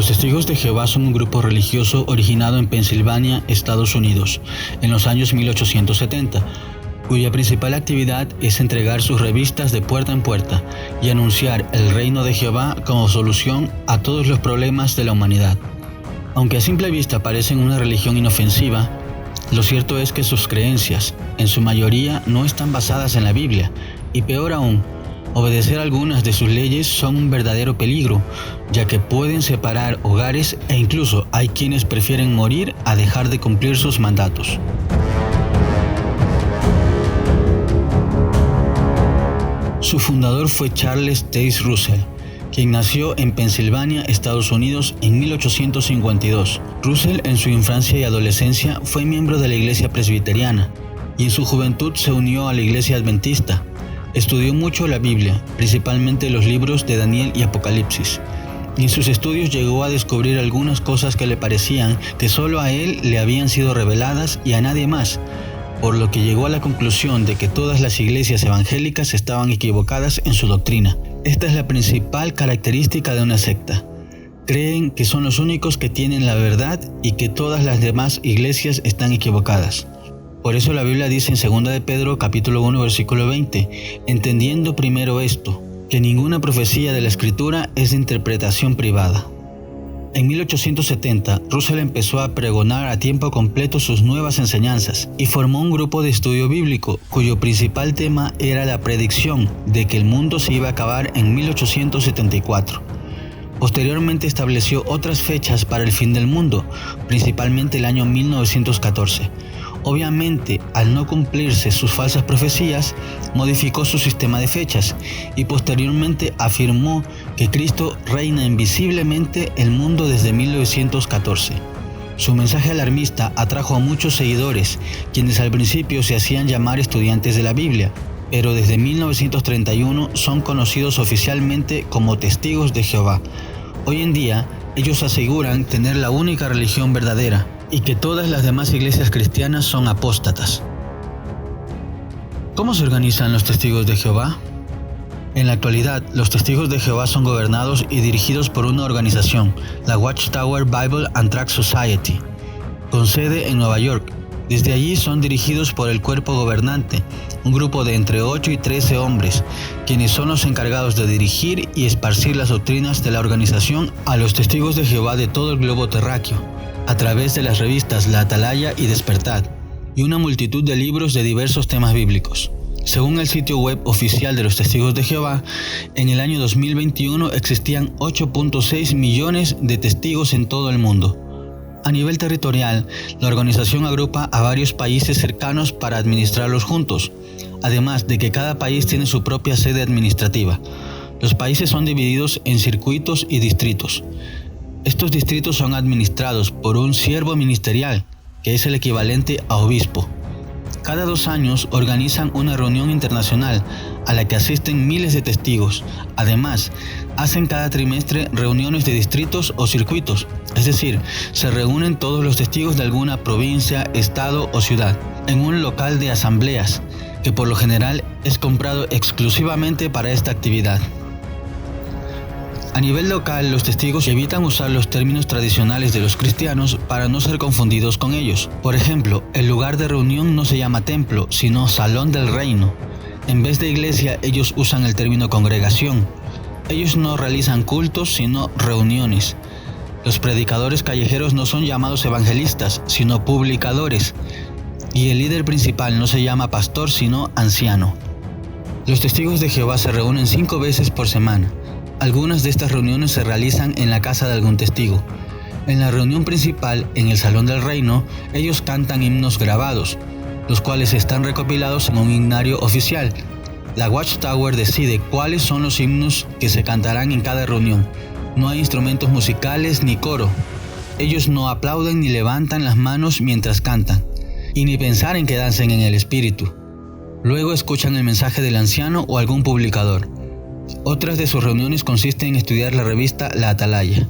Los Testigos de Jehová son un grupo religioso originado en Pensilvania, Estados Unidos, en los años 1870, cuya principal actividad es entregar sus revistas de puerta en puerta y anunciar el reino de Jehová como solución a todos los problemas de la humanidad. Aunque a simple vista parecen una religión inofensiva, lo cierto es que sus creencias, en su mayoría, no están basadas en la Biblia, y peor aún, obedecer algunas de sus leyes son un verdadero peligro, ya que pueden separar hogares e incluso hay quienes prefieren morir a dejar de cumplir sus mandatos. Su fundador fue Charles Taze Russell, quien nació en Pensilvania, Estados Unidos, en 1852. Russell en su infancia y adolescencia fue miembro de la Iglesia Presbiteriana y en su juventud se unió a la Iglesia Adventista. Estudió mucho la Biblia, principalmente los libros de Daniel y Apocalipsis, y en sus estudios llegó a descubrir algunas cosas que le parecían que solo a él le habían sido reveladas y a nadie más, por lo que llegó a la conclusión de que todas las iglesias evangélicas estaban equivocadas en su doctrina. Esta es la principal característica de una secta. Creen que son los únicos que tienen la verdad y que todas las demás iglesias están equivocadas. Por eso la Biblia dice en 2 de Pedro capítulo 1 versículo 20, entendiendo primero esto, que ninguna profecía de la Escritura es de interpretación privada. En 1870, Russell empezó a pregonar a tiempo completo sus nuevas enseñanzas y formó un grupo de estudio bíblico cuyo principal tema era la predicción de que el mundo se iba a acabar en 1874. Posteriormente estableció otras fechas para el fin del mundo, principalmente el año 1914. Obviamente, al no cumplirse sus falsas profecías, modificó su sistema de fechas y posteriormente afirmó que Cristo reina invisiblemente el mundo desde 1914. Su mensaje alarmista atrajo a muchos seguidores, quienes al principio se hacían llamar estudiantes de la Biblia, pero desde 1931 son conocidos oficialmente como Testigos de Jehová. Hoy en día, ellos aseguran tener la única religión verdadera, y que todas las demás iglesias cristianas son apóstatas. ¿Cómo se organizan los Testigos de Jehová? En la actualidad, los Testigos de Jehová son gobernados y dirigidos por una organización, la Watchtower Bible and Tract Society, con sede en Nueva York. Desde allí son dirigidos por el cuerpo gobernante, un grupo de entre 8 y 13 hombres, quienes son los encargados de dirigir y esparcir las doctrinas de la organización a los Testigos de Jehová de todo el globo terráqueo, a través de las revistas La Atalaya y Despertad, y una multitud de libros de diversos temas bíblicos. Según el sitio web oficial de los Testigos de Jehová, en el año 2021 existían 8.6 millones de testigos en todo el mundo. A nivel territorial, la organización agrupa a varios países cercanos para administrarlos juntos, además de que cada país tiene su propia sede administrativa. Los países son divididos en circuitos y distritos. Estos distritos son administrados por un siervo ministerial, que es el equivalente a obispo. Cada 2 años organizan una reunión internacional a la que asisten miles de testigos. Además, hacen cada trimestre reuniones de distritos o circuitos, es decir, se reúnen todos los testigos de alguna provincia, estado o ciudad, en un local de asambleas, que por lo general es comprado exclusivamente para esta actividad. A nivel local, los testigos evitan usar los términos tradicionales de los cristianos para no ser confundidos con ellos. Por ejemplo, el lugar de reunión no se llama templo, sino salón del reino. En vez de iglesia, ellos usan el término congregación. Ellos no realizan cultos, sino reuniones. Los predicadores callejeros no son llamados evangelistas, sino publicadores. Y el líder principal no se llama pastor, sino anciano. Los Testigos de Jehová se reúnen 5 veces por semana. Algunas de estas reuniones se realizan en la casa de algún testigo. En la reunión principal, en el Salón del Reino, ellos cantan himnos grabados, los cuales están recopilados en un himnario oficial. La Watchtower decide cuáles son los himnos que se cantarán en cada reunión. No hay instrumentos musicales ni coro. Ellos no aplauden ni levantan las manos mientras cantan, y ni pensar en que dancen en el espíritu. Luego escuchan el mensaje del anciano o algún publicador. Otras de sus reuniones consisten en estudiar la revista La Atalaya.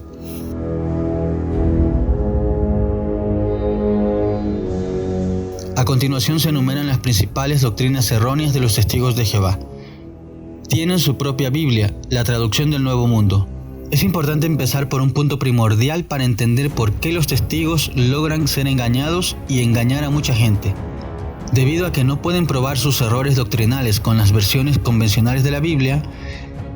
A continuación se enumeran las principales doctrinas erróneas de los Testigos de Jehová. Tienen su propia Biblia, la traducción del Nuevo Mundo. Es importante empezar por un punto primordial para entender por qué los testigos logran ser engañados y engañar a mucha gente. Debido a que no pueden probar sus errores doctrinales con las versiones convencionales de la Biblia,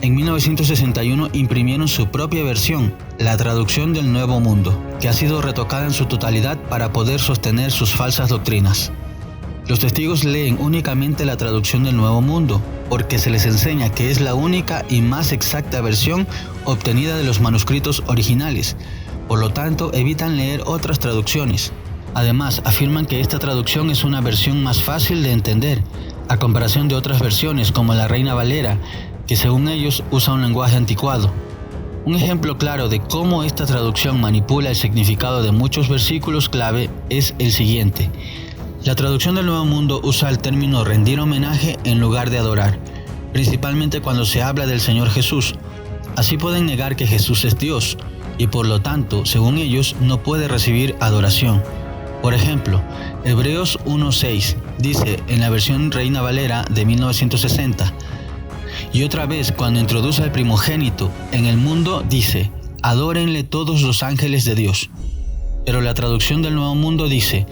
en 1961 imprimieron su propia versión, la traducción del Nuevo Mundo, que ha sido retocada en su totalidad para poder sostener sus falsas doctrinas. Los testigos leen únicamente la traducción del Nuevo Mundo, porque se les enseña que es la única y más exacta versión obtenida de los manuscritos originales. Por lo tanto, evitan leer otras traducciones. Además, afirman que esta traducción es una versión más fácil de entender, a comparación de otras versiones como la Reina Valera, que según ellos usa un lenguaje anticuado. Un ejemplo claro de cómo esta traducción manipula el significado de muchos versículos clave es el siguiente. La traducción del Nuevo Mundo usa el término rendir homenaje en lugar de adorar, principalmente cuando se habla del Señor Jesús. Así pueden negar que Jesús es Dios, y por lo tanto, según ellos, no puede recibir adoración. Por ejemplo, Hebreos 1:6 dice en la versión Reina Valera de 1960, y otra vez cuando introduce al primogénito en el mundo dice, adórenle todos los ángeles de Dios. Pero la traducción del Nuevo Mundo dice,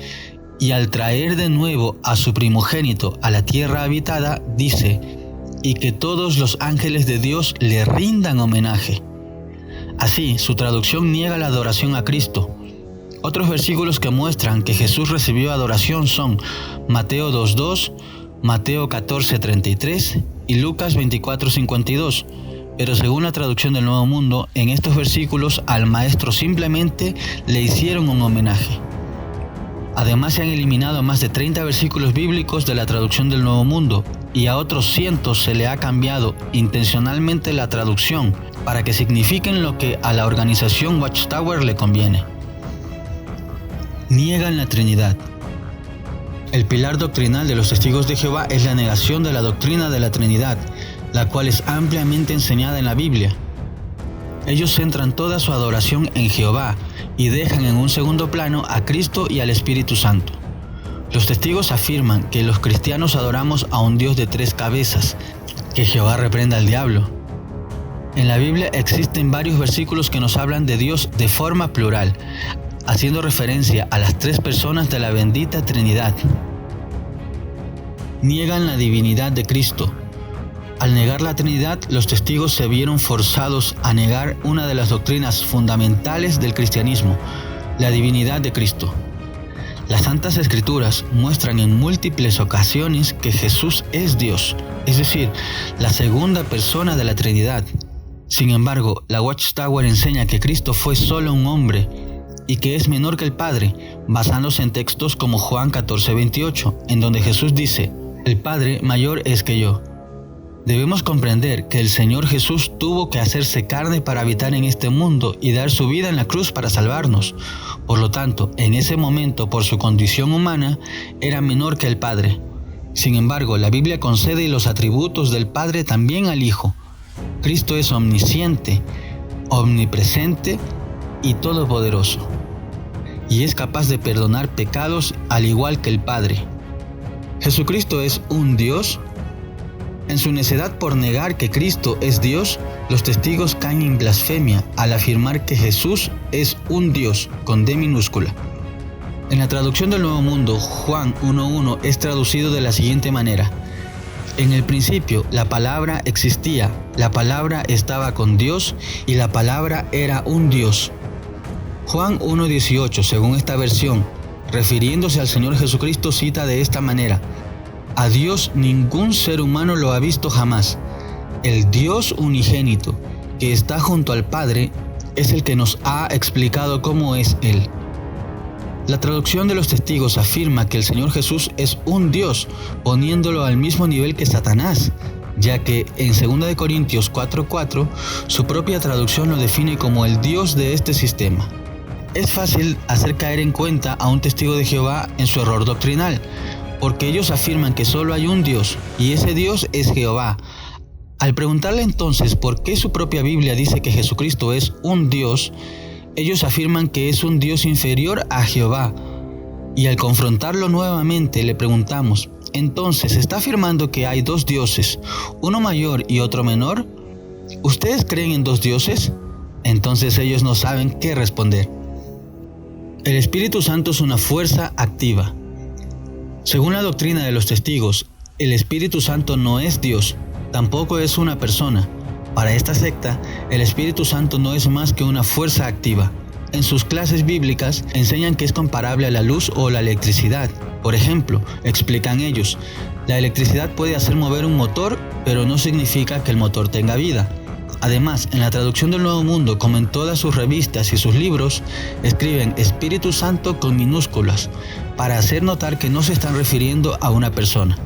y al traer de nuevo a su primogénito a la tierra habitada, dice, y que todos los ángeles de Dios le rindan homenaje. Así, su traducción niega la adoración a Cristo. Otros versículos que muestran que Jesús recibió adoración son Mateo 2:2, Mateo 14:33 y Lucas 24:52. Pero según la traducción del Nuevo Mundo, en estos versículos al Maestro simplemente le hicieron un homenaje. Además, se han eliminado más de 30 versículos bíblicos de la traducción del Nuevo Mundo y a otros cientos se le ha cambiado intencionalmente la traducción para que signifiquen lo que a la organización Watchtower le conviene. Niegan la Trinidad. El pilar doctrinal de los testigos de Jehová es la negación de la doctrina de la Trinidad, la cual es ampliamente enseñada en la Biblia. Ellos centran toda su adoración en Jehová y dejan en un segundo plano a Cristo y al Espíritu Santo. Los testigos afirman que los cristianos adoramos a un Dios de 3 cabezas, que Jehová reprenda al diablo. En la Biblia existen varios versículos que nos hablan de Dios de forma plural, haciendo referencia a las 3 personas de la bendita Trinidad. Niegan la divinidad de Cristo. Al negar la Trinidad, los testigos se vieron forzados a negar una de las doctrinas fundamentales del cristianismo, la divinidad de Cristo. Las Santas Escrituras muestran en múltiples ocasiones que Jesús es Dios, es decir, la segunda persona de la Trinidad. Sin embargo, la Watchtower enseña que Cristo fue solo un hombre y que es menor que el Padre, basándose en textos como Juan 14:28, en donde Jesús dice, el Padre mayor es que yo. Debemos comprender que el Señor Jesús tuvo que hacerse carne para habitar en este mundo y dar su vida en la cruz para salvarnos. Por lo tanto, en ese momento, por su condición humana, era menor que el Padre. Sin embargo, la Biblia concede los atributos del Padre también al Hijo. Cristo es omnisciente, omnipresente y todopoderoso, y es capaz de perdonar pecados al igual que el Padre. ¿Jesucristo es un Dios? En su necedad por negar que Cristo es Dios, los testigos caen en blasfemia al afirmar que Jesús es un Dios con D minúscula. En la traducción del Nuevo Mundo, Juan 1:1 es traducido de la siguiente manera: en el principio la palabra existía, la palabra estaba con Dios y la palabra era un Dios. Juan 1:18, según esta versión, refiriéndose al Señor Jesucristo, cita de esta manera: a Dios ningún ser humano lo ha visto jamás. El Dios unigénito, que está junto al Padre, es el que nos ha explicado cómo es Él. La traducción de los testigos afirma que el Señor Jesús es un Dios, poniéndolo al mismo nivel que Satanás, ya que en 2 Corintios 4:4 su propia traducción lo define como el Dios de este sistema. Es fácil hacer caer en cuenta a un testigo de Jehová en su error doctrinal, porque ellos afirman que solo hay un Dios, y ese Dios es Jehová. Al preguntarle entonces por qué su propia Biblia dice que Jesucristo es un Dios, ellos afirman que es un Dios inferior a Jehová. Y al confrontarlo nuevamente le preguntamos, entonces, ¿está afirmando que hay 2 dioses, uno mayor y otro menor? ¿Ustedes creen en 2 dioses? entonces ellos no saben qué responder. El Espíritu Santo es una fuerza activa. Según la doctrina de los testigos, el Espíritu Santo no es Dios, tampoco es una persona. Para esta secta, el Espíritu Santo no es más que una fuerza activa. En sus clases bíblicas enseñan que es comparable a la luz o la electricidad. Por ejemplo, explican ellos, la electricidad puede hacer mover un motor, pero no significa que el motor tenga vida. Además, en la traducción del Nuevo Mundo, como en todas sus revistas y sus libros, escriben Espíritu Santo con minúsculas, para hacer notar que no se están refiriendo a una persona.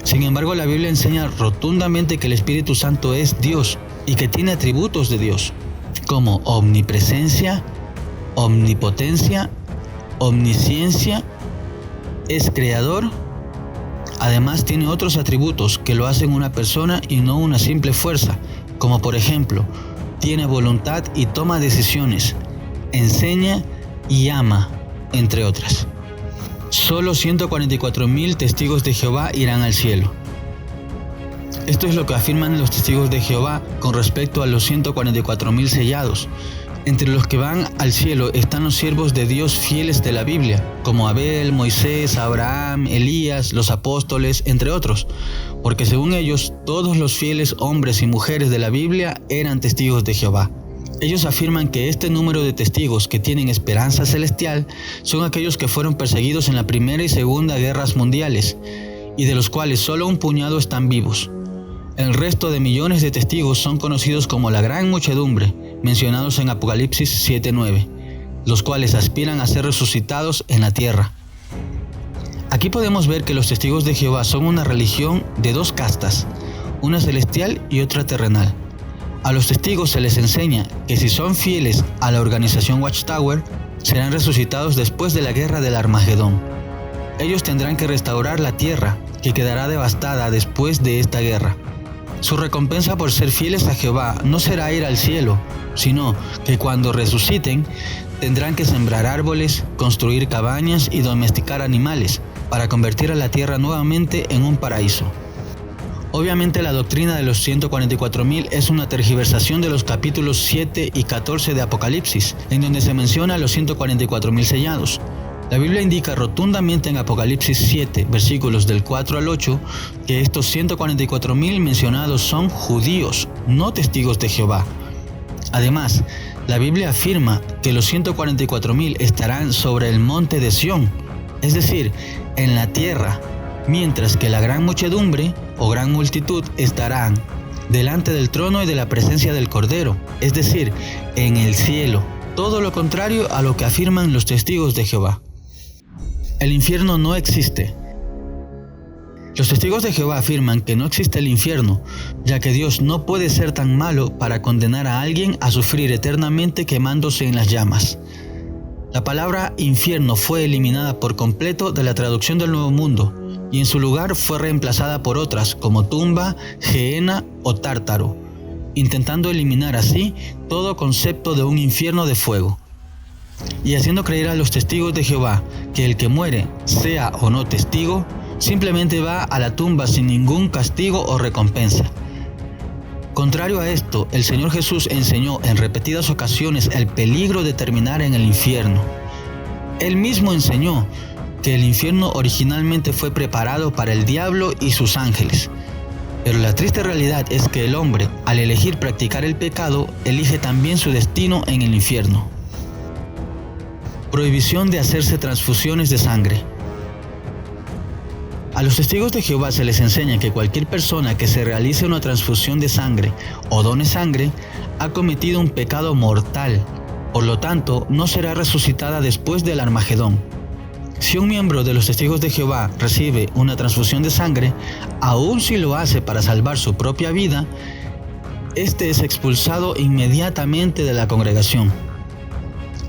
Sin embargo, la Biblia enseña rotundamente que el Espíritu Santo es Dios y que tiene atributos de Dios, como omnipresencia, omnipotencia, omnisciencia, es creador. Además tiene otros atributos que lo hacen una persona y no una simple fuerza, como por ejemplo, tiene voluntad y toma decisiones, enseña y ama, entre otras. Solo 144,000 testigos de Jehová irán al cielo. Esto es lo que afirman los testigos de Jehová con respecto a los 144,000 sellados. Entre los que van al cielo están los siervos de Dios fieles de la Biblia, como Abel, Moisés, Abraham, Elías, los apóstoles, entre otros, porque según ellos, todos los fieles hombres y mujeres de la Biblia eran testigos de Jehová. Ellos afirman que este número de testigos que tienen esperanza celestial son aquellos que fueron perseguidos en la Primera y Segunda Guerras Mundiales, y de los cuales solo un puñado están vivos. El resto de millones de testigos son conocidos como la gran muchedumbre, mencionados en Apocalipsis 7:9, los cuales aspiran a ser resucitados en la tierra. Aquí podemos ver que los testigos de Jehová son una religión de dos castas, una celestial y otra terrenal. A los testigos se les enseña que si son fieles a la organización Watchtower, serán resucitados después de la guerra del Armagedón. Ellos tendrán que restaurar la tierra, que quedará devastada después de esta guerra. Su recompensa por ser fieles a Jehová no será ir al cielo, sino que cuando resuciten, tendrán que sembrar árboles, construir cabañas y domesticar animales, para convertir a la tierra nuevamente en un paraíso. Obviamente la doctrina de los 144,000 es una tergiversación de los capítulos 7 y 14 de Apocalipsis, en donde se menciona a los 144,000 sellados. La Biblia indica rotundamente en Apocalipsis 7, versículos del 4 al 8, que estos 144,000 mencionados son judíos, no testigos de Jehová. Además, la Biblia afirma que los 144,000 estarán sobre el monte de Sión, es decir, en la tierra, mientras que la gran muchedumbre o gran multitud estarán delante del trono y de la presencia del Cordero, es decir, en el cielo, todo lo contrario a lo que afirman los testigos de Jehová. El infierno no existe. Los testigos de Jehová afirman que no existe el infierno, ya que Dios no puede ser tan malo para condenar a alguien a sufrir eternamente quemándose en las llamas. La palabra infierno fue eliminada por completo de la traducción del Nuevo Mundo, y en su lugar fue reemplazada por otras como tumba, gehenna o tártaro, intentando eliminar así todo concepto de un infierno de fuego, y haciendo creer a los testigos de Jehová que el que muere, sea o no testigo, simplemente va a la tumba sin ningún castigo o recompensa. Contrario a esto, el Señor Jesús enseñó en repetidas ocasiones el peligro de terminar en el infierno. Él mismo enseñó que el infierno originalmente fue preparado para el diablo y sus ángeles. Pero la triste realidad es que el hombre, al elegir practicar el pecado, elige también su destino en el infierno. Prohibición de hacerse transfusiones de sangre. A los testigos de Jehová se les enseña que cualquier persona que se realice una transfusión de sangre o done sangre ha cometido un pecado mortal, por lo tanto no será resucitada después del Armagedón. Si un miembro de los testigos de Jehová recibe una transfusión de sangre, aun si lo hace para salvar su propia vida, este es expulsado inmediatamente de la congregación.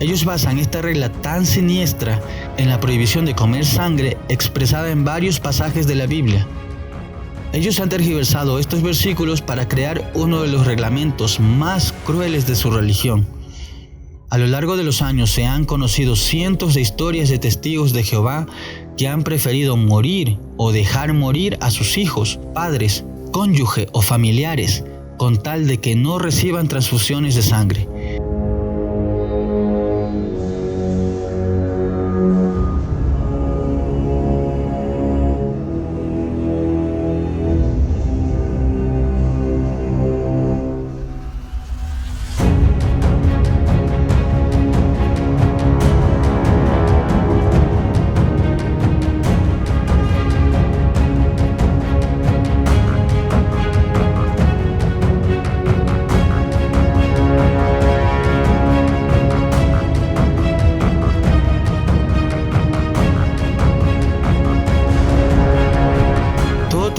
Ellos basan esta regla tan siniestra en la prohibición de comer sangre expresada en varios pasajes de la Biblia. Ellos han tergiversado estos versículos para crear uno de los reglamentos más crueles de su religión. A lo largo de los años se han conocido cientos de historias de testigos de Jehová que han preferido morir o dejar morir a sus hijos, padres, cónyuge o familiares con tal de que no reciban transfusiones de sangre.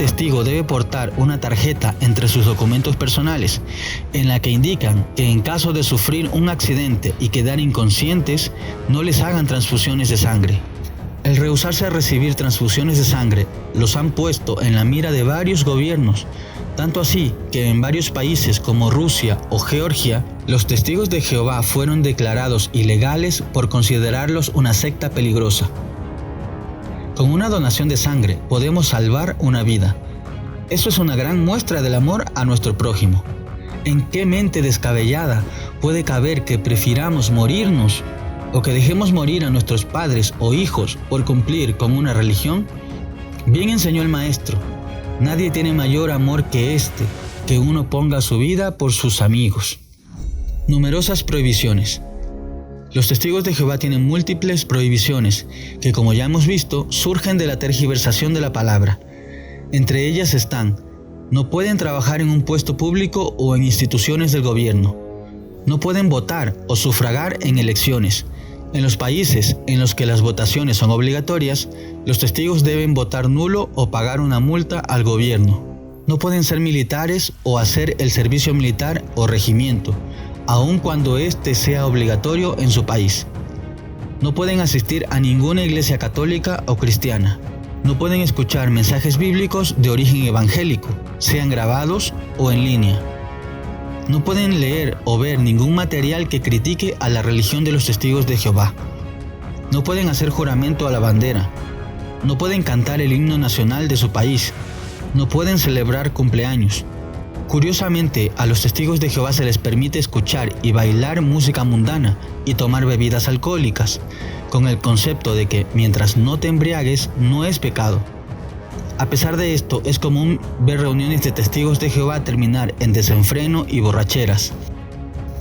testigo debe portar una tarjeta entre sus documentos personales en la que indican que en caso de sufrir un accidente y quedar inconscientes, no les hagan transfusiones de sangre. El rehusarse a recibir transfusiones de sangre los han puesto en la mira de varios gobiernos, tanto así que en varios países como Rusia o Georgia, los testigos de Jehová fueron declarados ilegales por considerarlos una secta peligrosa. Con una donación de sangre podemos salvar una vida. Eso es una gran muestra del amor a nuestro prójimo. ¿En qué mente descabellada puede caber que prefiramos morirnos o que dejemos morir a nuestros padres o hijos por cumplir con una religión? Bien enseñó el Maestro: nadie tiene mayor amor que este, que uno ponga su vida por sus amigos. Numerosas prohibiciones. Los testigos de Jehová tienen múltiples prohibiciones que, como ya hemos visto, surgen de la tergiversación de la palabra. Entre ellas están: no pueden trabajar en un puesto público o en instituciones del gobierno. No pueden votar o sufragar en elecciones. En los países en los que las votaciones son obligatorias, los testigos deben votar nulo o pagar una multa al gobierno. No pueden ser militares o hacer el servicio militar o regimiento, aun cuando éste sea obligatorio en su país. No pueden asistir a ninguna iglesia católica o cristiana. No pueden escuchar mensajes bíblicos de origen evangélico, sean grabados o en línea. No pueden leer o ver ningún material que critique a la religión de los testigos de Jehová. No pueden hacer juramento a la bandera. No pueden cantar el himno nacional de su país. No pueden celebrar cumpleaños. Curiosamente, a los testigos de Jehová se les permite escuchar y bailar música mundana y tomar bebidas alcohólicas, con el concepto de que mientras no te embriagues, no es pecado. A pesar de esto, es común ver reuniones de testigos de Jehová terminar en desenfreno y borracheras.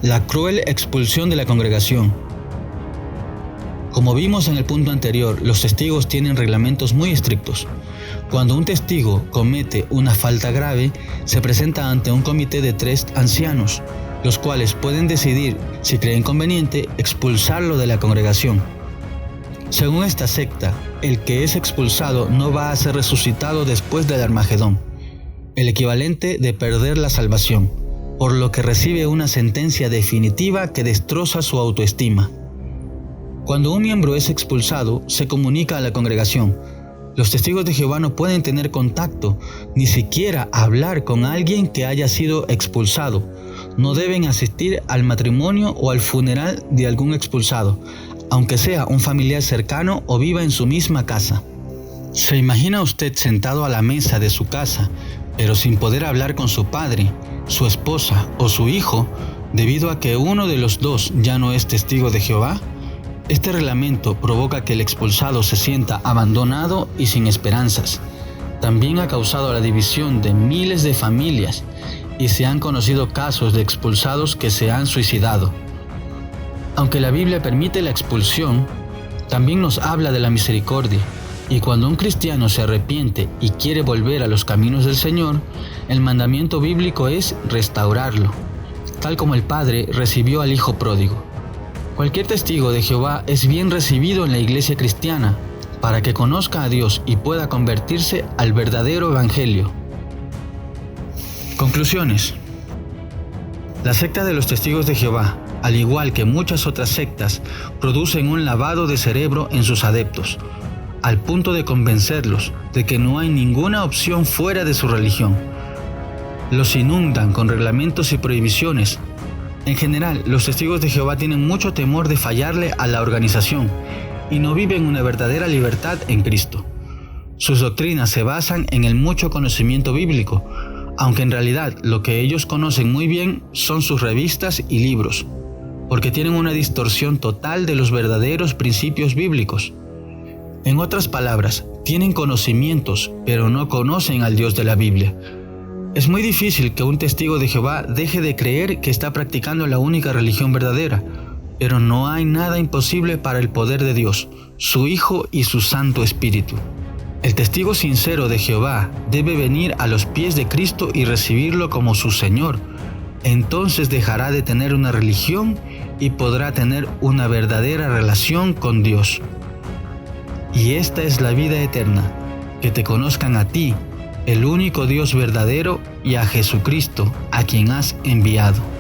La cruel expulsión de la congregación. Como vimos en el punto anterior, los testigos tienen reglamentos muy estrictos. Cuando un testigo comete una falta grave, se presenta ante un comité de 3 ancianos, los cuales pueden decidir, si creen conveniente, expulsarlo de la congregación. Según esta secta, el que es expulsado no va a ser resucitado después del Armagedón, el equivalente de perder la salvación, por lo que recibe una sentencia definitiva que destroza su autoestima. Cuando un miembro es expulsado, se comunica a la congregación. Los testigos de Jehová no pueden tener contacto, ni siquiera hablar con alguien que haya sido expulsado. No deben asistir al matrimonio o al funeral de algún expulsado, aunque sea un familiar cercano o viva en su misma casa. ¿Se imagina usted sentado a la mesa de su casa, pero sin poder hablar con su padre, su esposa o su hijo, debido a que uno de los dos ya no es testigo de Jehová? Este reglamento provoca que el expulsado se sienta abandonado y sin esperanzas. También ha causado la división de miles de familias y se han conocido casos de expulsados que se han suicidado. Aunque la Biblia permite la expulsión, también nos habla de la misericordia, y cuando un cristiano se arrepiente y quiere volver a los caminos del Señor, el mandamiento bíblico es restaurarlo, tal como el Padre recibió al Hijo pródigo. Cualquier testigo de Jehová es bien recibido en la iglesia cristiana para que conozca a Dios y pueda convertirse al verdadero evangelio. Conclusiones. La secta de los testigos de Jehová, al igual que muchas otras sectas, producen un lavado de cerebro en sus adeptos, al punto de convencerlos de que no hay ninguna opción fuera de su religión. Los inundan con reglamentos y prohibiciones. En general, los testigos de Jehová tienen mucho temor de fallarle a la organización y no viven una verdadera libertad en Cristo. Sus doctrinas se basan en el mucho conocimiento bíblico, aunque en realidad lo que ellos conocen muy bien son sus revistas y libros, porque tienen una distorsión total de los verdaderos principios bíblicos. En otras palabras, tienen conocimientos, pero no conocen al Dios de la Biblia. Es muy difícil que un testigo de Jehová deje de creer que está practicando la única religión verdadera, pero no hay nada imposible para el poder de Dios, su Hijo y su Santo Espíritu. El testigo sincero de Jehová debe venir a los pies de Cristo y recibirlo como su Señor. Entonces dejará de tener una religión y podrá tener una verdadera relación con Dios. Y esta es la vida eterna, que te conozcan a ti, el único Dios verdadero, y a Jesucristo, a quien has enviado.